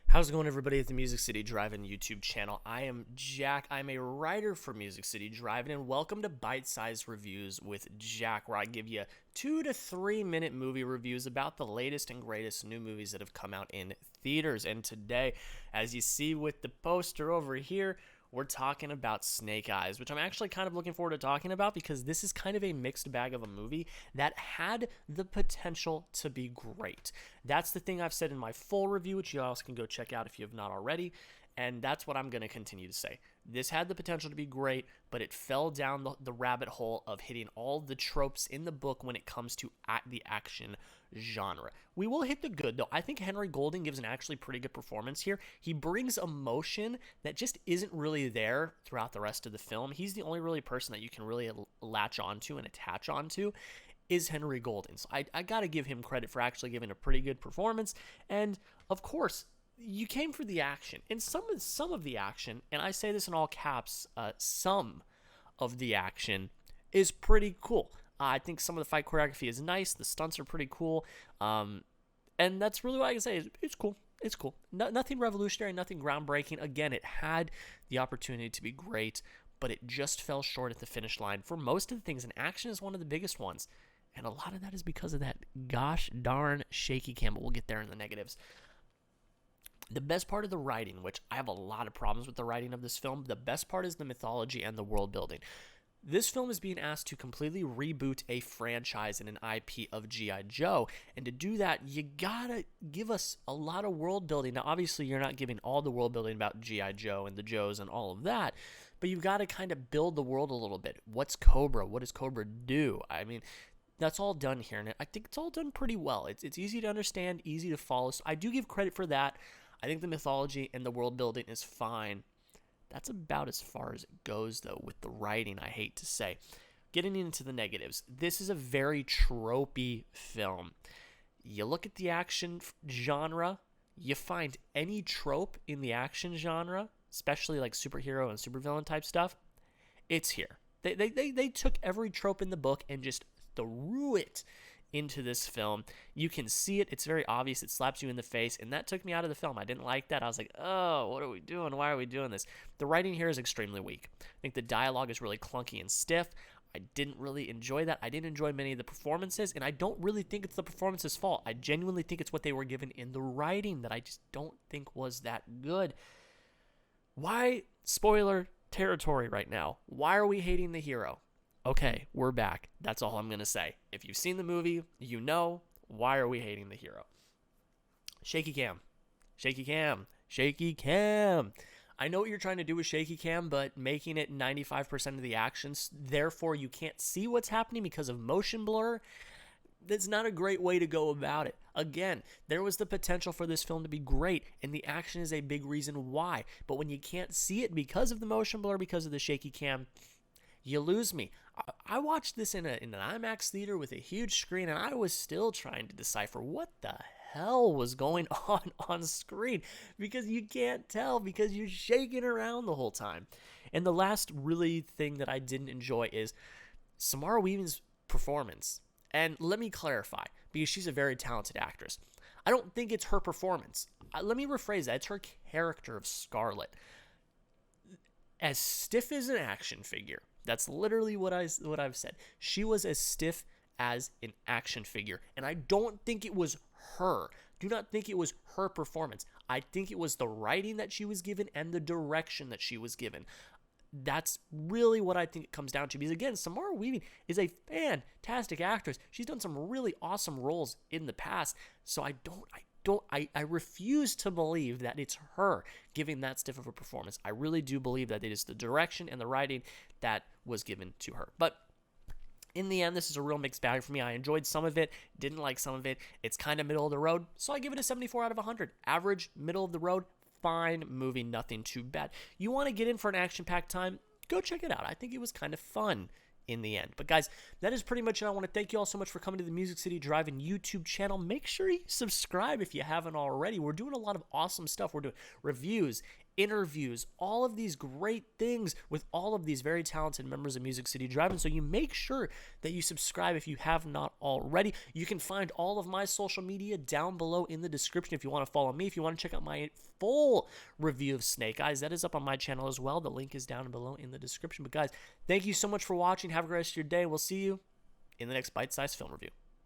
How's it going, everybody, at the Music City Drive-In YouTube channel? I am Jack. I'm a writer for Music City Drive-In, and welcome to Bite-Sized Reviews with Jack, where I give you 2 to 3 minute movie reviews about the latest and greatest new movies that have come out in theaters. And today, as you see with the poster over here, we're talking about Snake Eyes, which I'm actually kind of looking forward to talking about because this is kind of a mixed bag of a movie that had the potential to be great. That's the thing I've said in my full review, which you also can go check out if you have not already, and that's what I'm going to continue to say. This had the potential to be great, but it fell down the rabbit hole of hitting all the tropes in the book when it comes to the action genre. We will hit the good, though. I think Henry Golding gives an actually pretty good performance here. He brings emotion that just isn't really there throughout the rest of the film. He's the only really person that you can really latch onto and attach onto is Henry Golding. So I got to give him credit for actually giving a pretty good performance. And, of course, you came for the action. And some of the action, and I say this in all caps, some of the action is pretty cool. I think some of the fight choreography is nice. The stunts are pretty cool. And that's really what I can say. It's cool. It's cool. Nothing revolutionary, nothing groundbreaking. Again, it had the opportunity to be great, but it just fell short at the finish line for most of the things. And action is one of the biggest ones. And a lot of that is because of that gosh darn shaky cam. But we'll get there in the negatives. The best part of the writing, which I have a lot of problems with the writing of this film, the best part is the mythology and the world building. This film is being asked to completely reboot a franchise and an IP of G.I. Joe, and to do that, you gotta give us a lot of world building. Now, obviously, you're not giving all the world building about G.I. Joe and the Joes and all of that, but you've got to kind of build the world a little bit. What's Cobra? What does Cobra do? I mean, that's all done here, and I think it's all done pretty well. It's easy to understand, easy to follow, so I do give credit for that. I think the mythology and the world building is fine. That's about as far as it goes, though, with the writing, I hate to say. Getting into the negatives, this is a very tropey film. You look at the action genre, you find any trope in the action genre, especially like superhero and supervillain type stuff, it's here. They took every trope in the book and just threw it into this film. You can see it. It's very obvious. It slaps you in the face, and that took me out of the film. I didn't like that. I was like, oh, what are we doing? Why are we doing this? The writing here is extremely weak. I think the dialogue is really clunky and stiff. I didn't really enjoy that. I didn't enjoy many of the performances, and I don't really think it's the performance's fault. I genuinely think it's what they were given in the writing that I just don't think was that good. Why spoiler territory right now? Why are we hating the hero? Okay, we're back. That's all I'm going to say. If you've seen the movie, you know, why are we hating the hero? Shaky cam. Shaky cam. Shaky cam. I know what you're trying to do with shaky cam, but making it 95% of the actions, therefore you can't see what's happening because of motion blur, that's not a great way to go about it. Again, there was the potential for this film to be great, and the action is a big reason why. But when you can't see it because of the motion blur, because of the shaky cam, you lose me. I watched this in an IMAX theater with a huge screen, and I was still trying to decipher what the hell was going on screen because you can't tell because you're shaking around the whole time. And the last really thing that I didn't enjoy is Samara Weaving's performance. And let me clarify, because she's a very talented actress. I don't think it's her performance. Let me rephrase that. It's her character of Scarlet. As stiff as an action figure, that's literally what I've said. She was as stiff as an action figure, and I don't think it was her. Do not think it was her performance. I think it was the writing that she was given and the direction that she was given. That's really what I think it comes down to. Because again, Samara Weaving is a fantastic actress. She's done some really awesome roles in the past. So I refuse to believe that it's her giving that stiff of a performance. I really do believe that it is the direction and the writing that was given to her. But in the end, this is a real mixed bag for me. I enjoyed some of it, didn't like some of it. It's kind of middle of the road, so I give it a 74 out of 100. Average, middle of the road, fine movie, nothing too bad. You want to get in for an action-packed time? Go check it out. I think it was kind of fun in the end. But guys, that is pretty much it. I want to thank you all so much for coming to the Music City Drive-In YouTube channel. Make sure you subscribe if you haven't already. We're doing a lot of awesome stuff. We're doing reviews, interviews, all of these great things with all of these very talented members of Music City Drive-In. So you make sure that you subscribe if you have not already. You can find all of my social media down below in the description if you want to follow me. If you want to check out my full review of Snake Eyes, that is up on my channel as well. The link is down below in the description. But guys, thank you so much for watching. Have a great rest of your day. We'll see you in the next bite-sized film review.